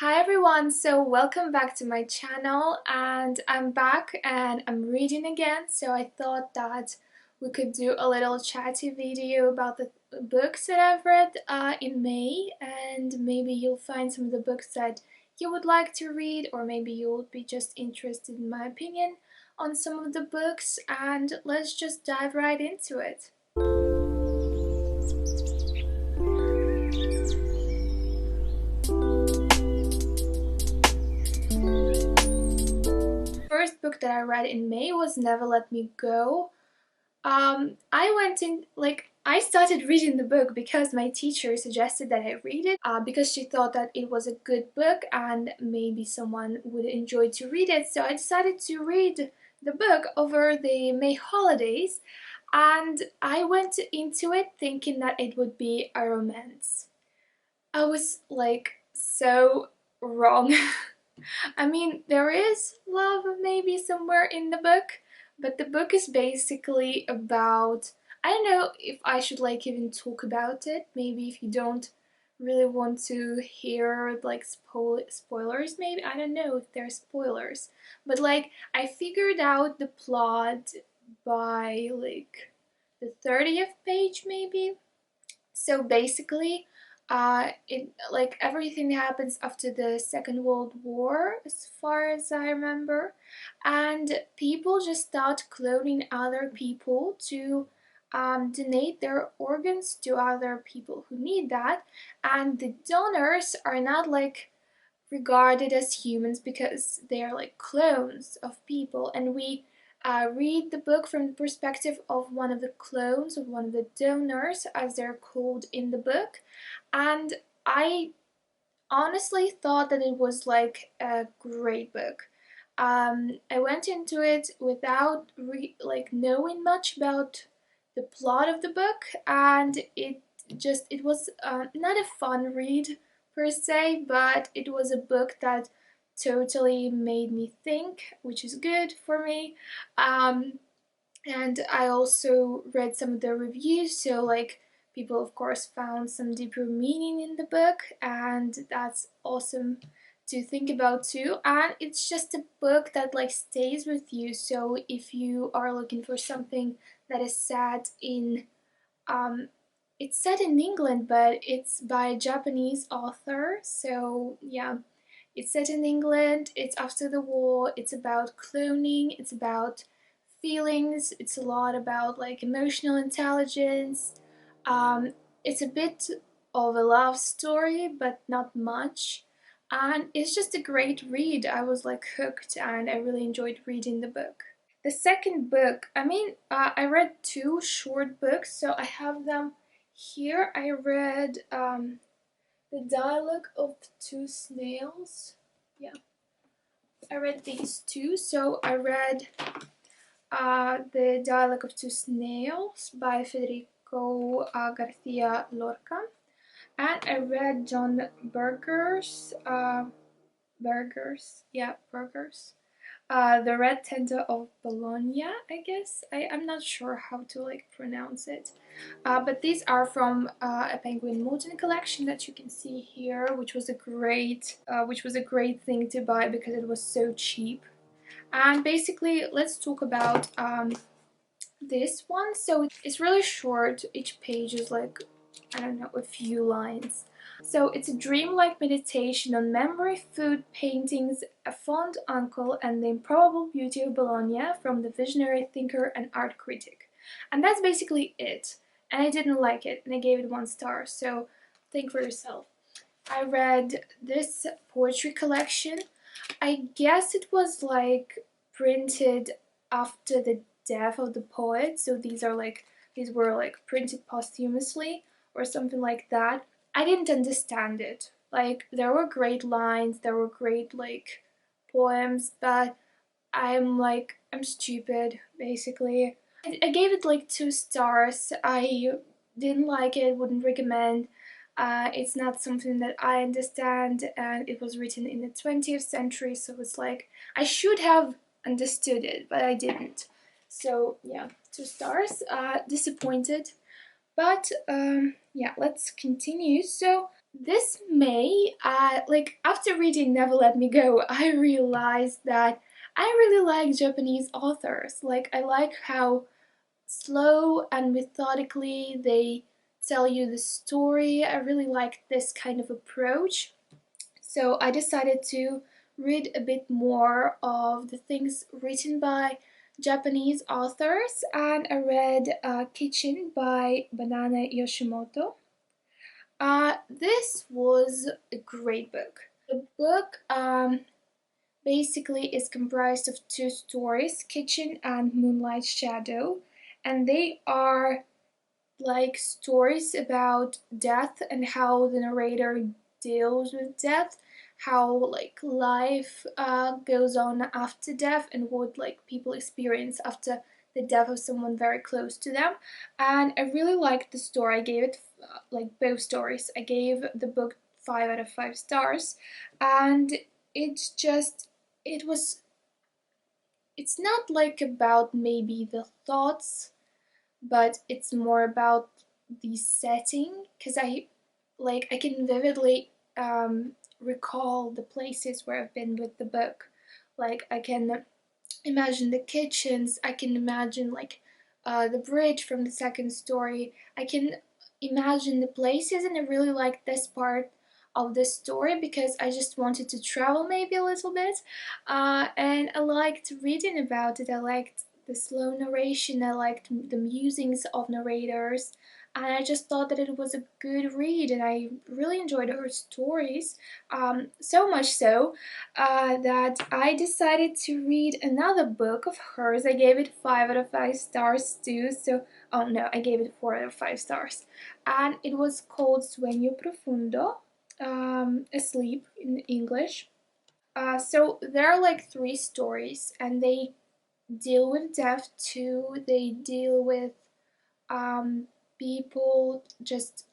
Hi everyone, so welcome back to my channel and I'm back and I'm reading again, so I thought that we could do a little chatty video about the books that I've read in May, and maybe you'll find some of the books that you would like to read, or maybe you'll be just interested in my opinion on some of the books, and let's just dive right into it. First book that I read in May was Never Let Me Go. I went in, I started reading the book because my teacher suggested that I read it, because she thought that it was a good book and maybe someone would enjoy to read it. So I decided to read the book over the May holidays, and I went into it thinking that it would be a romance. I was like so wrong. I mean, there is love maybe somewhere in the book, but the book is basically about, I don't know if I should even talk about it. Maybe if you don't really want to hear spoilers, maybe. I don't know if they're spoilers. But I figured out the plot by the 30th page maybe. So basically, everything happens after the Second World War, as far as I remember, and people just start cloning other people to donate their organs to other people who need that, and the donors are not regarded as humans because they are like clones of people, and we read the book from the perspective of one of the clones, of one of the donors, as they're called in the book. And I honestly thought that it was a great book. I went into it without knowing much about the plot of the book, and it was not a fun read per se, but it was a book that totally made me think, which is good for me. Um, and I also read some of the reviews, so people of course found some deeper meaning in the book, and that's awesome to think about too. And it's just a book that stays with you, so if you are looking for something that is set in it's set in England, but it's by a Japanese author, so yeah, it's set in England, it's after the war, it's about cloning, it's about feelings, it's a lot about emotional intelligence. Um, it's a bit of a love story, but not much. And it's just a great read. I was hooked and I really enjoyed reading the book. The second book, I read two short books, so I have them here. I read The Dialogue of Two Snails. Yeah, I read these two. So I read The Dialogue of Two Snails by Federico Garcia Lorca, and I read John Berger's The Red Tender of Bologna, I guess. I'm not sure how to pronounce it. But these are from a Penguin Mountain collection that you can see here, which was a great thing to buy because it was so cheap. And basically, let's talk about this one. So it's really short. Each page is I don't know, a few lines. So it's a dreamlike meditation on memory, food, paintings, a fond uncle, and the improbable beauty of Bologna from the visionary thinker and art critic. And that's basically it. And I didn't like it, and I gave it 1 star, so think for yourself. I read this poetry collection. I guess it was printed after the death of the poet, so these were printed posthumously or something like that. I didn't understand it. There were great lines, there were great poems, but I'm stupid basically. I gave it 2 stars. I didn't like it, wouldn't recommend. It's not something that I understand, and it was written in the 20th century, so it's I should have understood it, but I didn't. So yeah, 2 stars. Disappointed. But yeah, let's continue. So This May, like after reading Never Let Me Go, I realized that I really like Japanese authors. Like, I like how slow and methodically they tell you the story. I really like this kind of approach. So I decided to read a bit more of the things written by Japanese authors, and I read Kitchen by Banana Yoshimoto. This was a great book. The book basically is comprised of two stories, Kitchen and Moonlight Shadow, and they are like stories about death and how the narrator deals with death, how like life goes on after death, and what like people experience after the death of someone very close to them. And I really liked the story. I gave it like both stories. I gave the book 5 out of 5 stars, and it's just it was it's not like about maybe the thoughts, but it's more about the setting, because I can vividly recall the places where I've been with the book. Like I can imagine the kitchens, I can imagine like the bridge from the second story. I can imagine the places, and I really like this part of the story because I just wanted to travel maybe a little bit, and I liked reading about it. I liked the slow narration, I liked the musings of narrators, and I just thought that it was a good read, and I really enjoyed her stories, so much so that I decided to read another book of hers. I gave it 5 out of 5 stars too. So, oh no, I gave it 4 out of 5 stars, and it was called Sueño Profundo, asleep in English. So there are like three stories, and they deal with death too. They deal with um, people just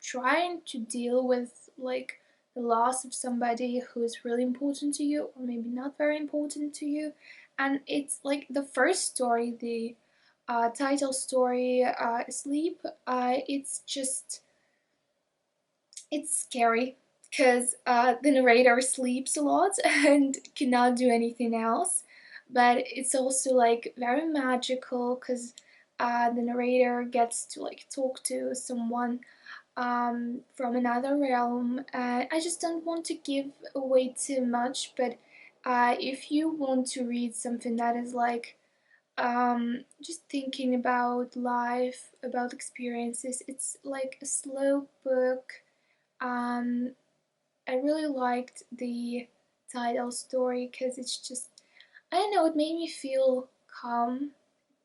trying to deal with like the loss of somebody who is really important to you or maybe not very important to you. And it's like the first story, the title story, Sleep. It's scary because the narrator sleeps a lot and cannot do anything else. But it's also like very magical because the narrator gets to like talk to someone from another realm. I just don't want to give away too much, but if you want to read something that is like just thinking about life, about experiences, it's like a slow book. um, I really liked the title story because it's just, I don't know, it made me feel calm,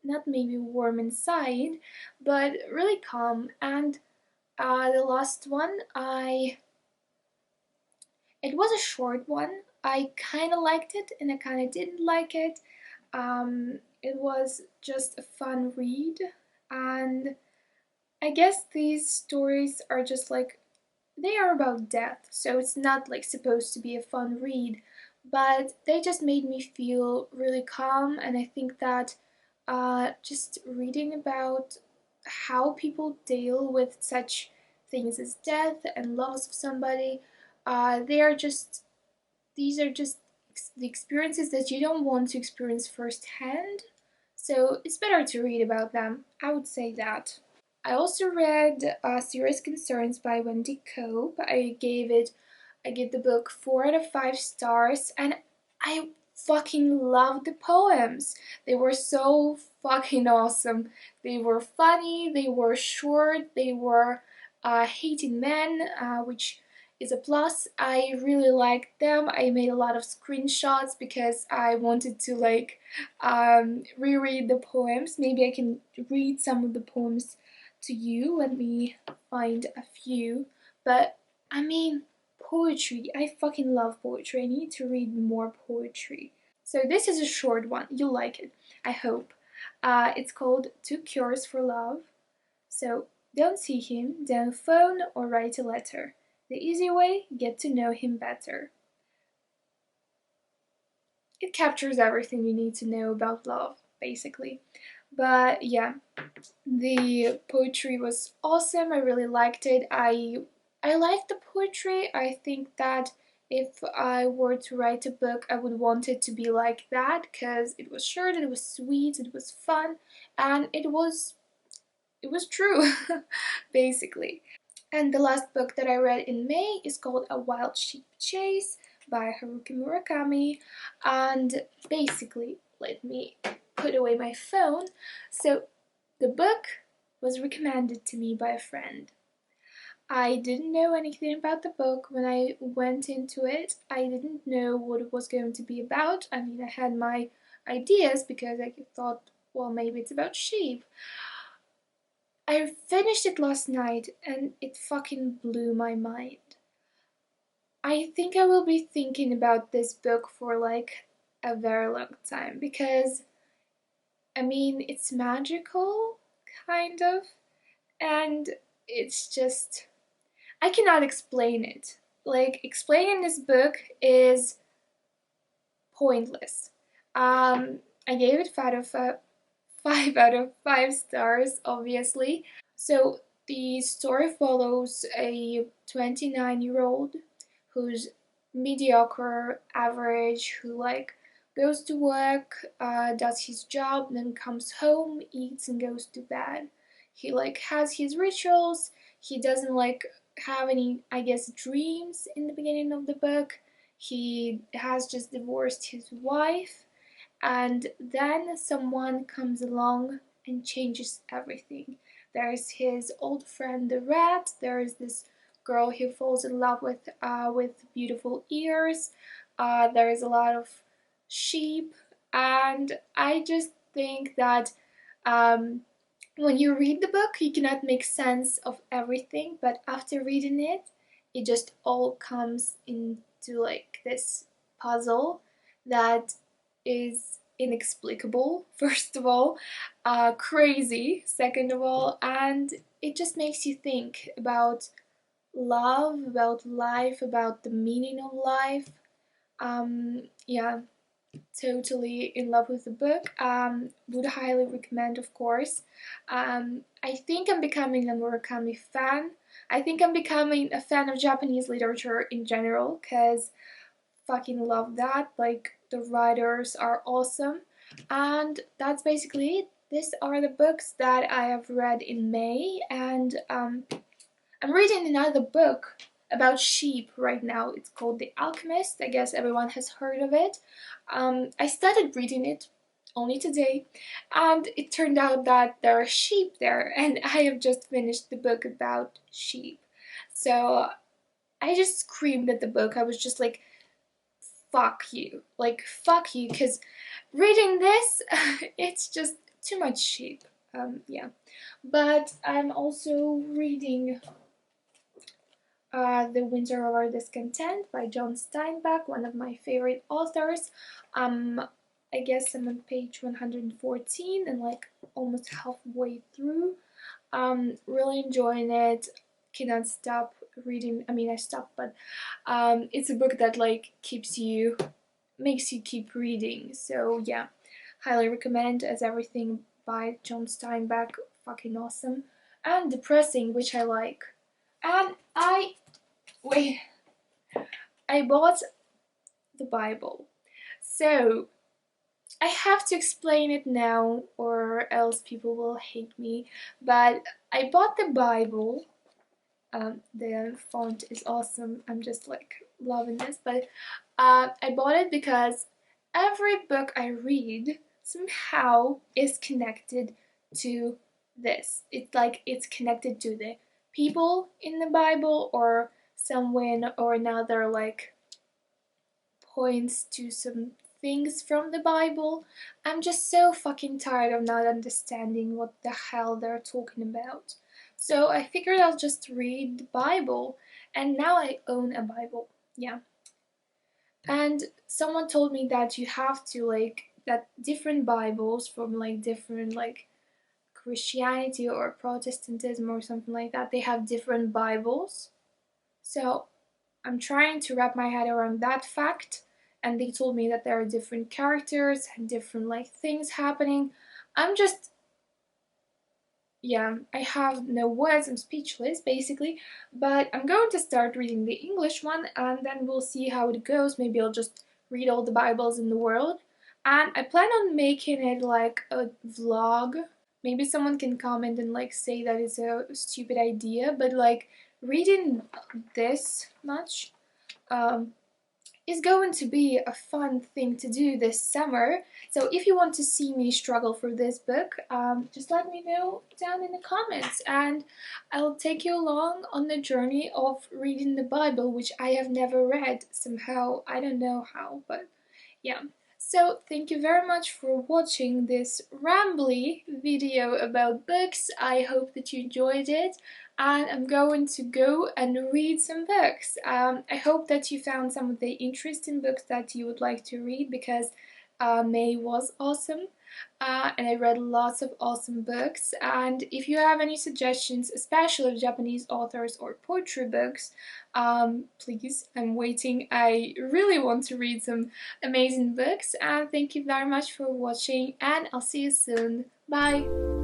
not maybe warm inside, but really calm. And the last one, it was a short one. I kind of liked it and I kind of didn't like it. It was just a fun read, and I guess these stories are just like they are about death, so it's not like supposed to be a fun read, but they just made me feel really calm, and I think that just reading about how people deal with such things as death and loss of somebody, they are just these are just the experiences that you don't want to experience firsthand. So it's better to read about them. I would say that. I also read Serious Concerns by Wendy Cope. I gave the book 4 out of 5 stars, and I fucking loved the poems. They were so fucking awesome. They were funny, they were short, they were hating men, which is a plus. I really liked them. I made a lot of screenshots because I wanted to like reread the poems. Maybe I can read some of the poems to you. Let me find a few. But I mean, poetry. I fucking love poetry. I need to read more poetry. So this is a short one. You'll like it. I hope. It's called Two Cures for Love. So don't see him, don't phone or write a letter. The easy way, get to know him better. It captures everything you need to know about love, basically. But yeah, the poetry was awesome. I really liked it. I I like the poetry. I think that if I were to write a book, I would want it to be like that because it was short, it was sweet, it was fun, and it was true, basically. And the last book that I read in May is called A Wild Sheep Chase by Haruki Murakami. And basically, let me put away my phone. So, the book was recommended to me by a friend. I didn't know anything about the book when I went into it. I didn't know what it was going to be about. I mean, I had my ideas because I thought, well, maybe it's about sheep. I finished it last night and it fucking blew my mind. I think I will be thinking about this book for like a very long time because I mean, it's magical, kind of, and it's just I cannot explain it. Like, explaining this book is pointless. I gave it 5 out of 5 stars, obviously. So the story follows a 29-year-old who's mediocre, average, who like goes to work, does his job, then comes home, eats, and goes to bed. He like has his rituals. He doesn't like have any, I guess, dreams in the beginning of the book. He has just divorced his wife, and then someone comes along and changes everything. There's his old friend the rat. There's this girl he falls in love with beautiful ears. There is a lot of sheep, and I just think that um, when you read the book, you cannot make sense of everything, but after reading it, it just all comes into like this puzzle that is inexplicable, first of all, crazy, second of all, and it just makes you think about love, about life, about the meaning of life. Yeah, totally in love with the book. Would highly recommend, of course. I think I'm becoming a Murakami fan. I think I'm becoming a fan of Japanese literature in general because fucking love that. Like, the writers are awesome. And that's basically it. These are the books that I have read in May, and I'm reading another book about sheep right now. It's called The Alchemist. I guess everyone has heard of it. I started reading it only today, and it turned out that there are sheep there, and I have just finished the book about sheep. So I just screamed at the book. I was just like, fuck you. Like, fuck you, because reading this, it's just too much sheep. Yeah. But I'm also reading The Winter of Our Discontent by John Steinbeck, one of my favorite authors. I guess I'm on page 114 and like almost halfway through. Really enjoying it. Cannot stop reading. I mean, I stopped, but it's a book that like makes you keep reading. So yeah, highly recommend, as everything by John Steinbeck, fucking awesome and depressing, which I like. And wait, I bought the Bible. So I have to explain it now, or else people will hate me. But I bought the Bible. The font is awesome. I'm just like loving this. But I bought it because every book I read somehow is connected to this. It's like it's connected to the people in the Bible, or some way or another, like points to some things from the Bible. I'm just so fucking tired of not understanding what the hell they're talking about. So I figured I'll just read the Bible, and now I own a Bible. Yeah. And someone told me that you have to like that different Bibles from like different like Christianity or Protestantism or something like that, they have different Bibles. So I'm trying to wrap my head around that fact, and they told me that there are different characters and different like things happening. I'm just yeah, I have no words, I'm speechless basically, but I'm going to start reading the English one and then we'll see how it goes. Maybe I'll just read all the Bibles in the world. And I plan on making it like a vlog. Maybe someone can comment and like say that it's a stupid idea, but like reading this much um, is going to be a fun thing to do this summer. So if you want to see me struggle for this book, just let me know down in the comments and I'll take you along on the journey of reading the Bible, which I have never read somehow. I don't know how, but yeah. So thank you very much for watching this rambly video about books. I hope that you enjoyed it and I'm going to go and read some books. I hope that you found some of the interesting books that you would like to read because May was awesome. And I read lots of awesome books. And if you have any suggestions, especially of Japanese authors or poetry books, please, I'm waiting. I really want to read some amazing books. And thank you very much for watching, and I'll see you soon. Bye!